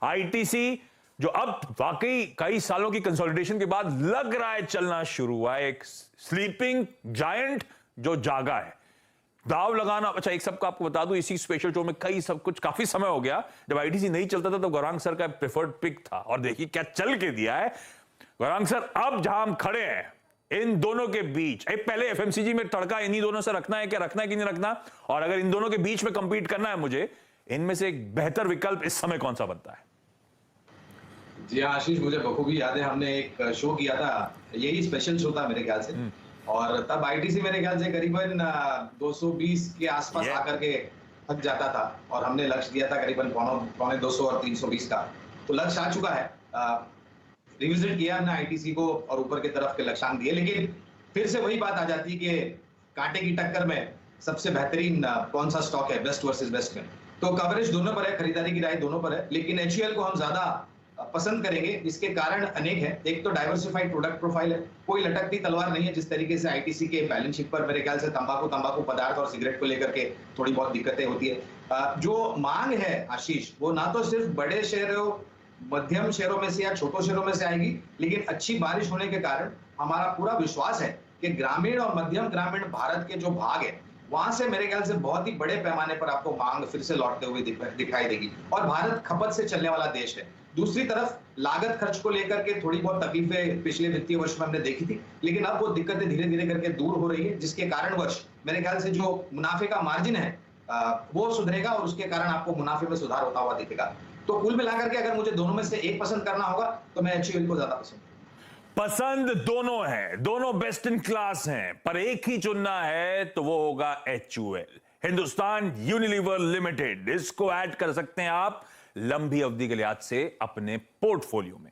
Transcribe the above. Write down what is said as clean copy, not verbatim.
ITC जो अब वाकई कई सालों की कंसोलिडेशन के बाद लग रहा है चलना शुरू हुआ है, एक स्लीपिंग जायंट जो जागा है। दाव लगाना, अच्छा एक सबका आपको बता दूं, इसी स्पेशल शो में कई सब कुछ काफी समय हो गया, जब आईटीसी नहीं चलता था तो गौरांग सर का प्रेफर्ड पिक था, और देखिए क्या चल के दिया है गौरांग सर। अब जहां हम खड़े हैं इन दोनों के बीच, पहले एफएमसीजी में तड़का इन्हीं दोनों से रखना है कि नहीं रखना, और अगर इन दोनों के बीच में कंपीट करना है मुझे, इनमें से एक बेहतर विकल्प इस समय कौन सा बनता है? जी हाँ आशीष, मुझे बखूबी याद है, हमने एक शो किया था, यही स्पेशल शो था मेरे ख्याल से, और तब आईटीसी मेरे ख्याल से करीबन 220 के आसपास आकर के थक जाता था, और हमने लक्ष्य दिया था करीबन पौने 200 और 320 का, तो लक्ष्य आ चुका है। रिविजिट किया हमने आईटीसी को और ऊपर की तरफ के लक्ष्यांक दिए, लेकिन फिर से वही बात आ जाती है कि कांटे की टक्कर में सबसे बेहतरीन कौन सा स्टॉक है, बेस्ट वर्सेस बेस्ट में। तो कवरेज दोनों पर है, खरीदारी की राय दोनों पर है, लेकिन एचयूएल को हम ज्यादा पसंद करेंगे। इसके कारण अनेक हैं। एक तो डाइवर्सिफाइड प्रोडक्ट प्रोफाइल है, कोई लटकती तलवार नहीं है, जिस तरीके से आईटीसी के बैलेंस शीट पर मेरे ख्याल से तंबाकू पदार्थ और सिगरेट को लेकर के थोड़ी बहुत दिक्कतें होती है। जो मांग है आशीष, वो ना तो सिर्फ बड़े शेयरों, मध्यम शेयरों में से या छोटो शेयरों में से आएगी, लेकिन अच्छी बारिश होने के कारण हमारा पूरा विश्वास है कि ग्रामीण और मध्यम ग्रामीण भारत के जो भाग है, वहां से मेरे ख्याल से बहुत ही बड़े पैमाने पर आपको मांग फिर से लौटते हुए दिखाई देगी, और भारत खपत से चलने वाला देश है। दूसरी तरफ लागत खर्च को लेकर के थोड़ी बहुत तकलीफें पिछले वित्तीय वर्ष में हमने देखी थी, लेकिन अब वो दिक्कतें धीरे धीरे करके दूर हो रही है, जिसके कारणवश मेरे ख्याल से जो मुनाफे का मार्जिन है वो सुधरेगा, और उसके कारण आपको मुनाफे में सुधार होता हुआ दिखेगा। तो कुल मिलाकर के अगर मुझे दोनों में से एक पसंद करना होगा तो मैं एचयूएल को ज्यादा पसंद दोनों है, दोनों बेस्ट इन क्लास हैं, पर एक ही चुनना है तो वो होगा एचयूएल, हिंदुस्तान यूनिलीवर लिमिटेड। इसको ऐड कर सकते हैं आप लंबी अवधि के लिहाज से अपने पोर्टफोलियो में।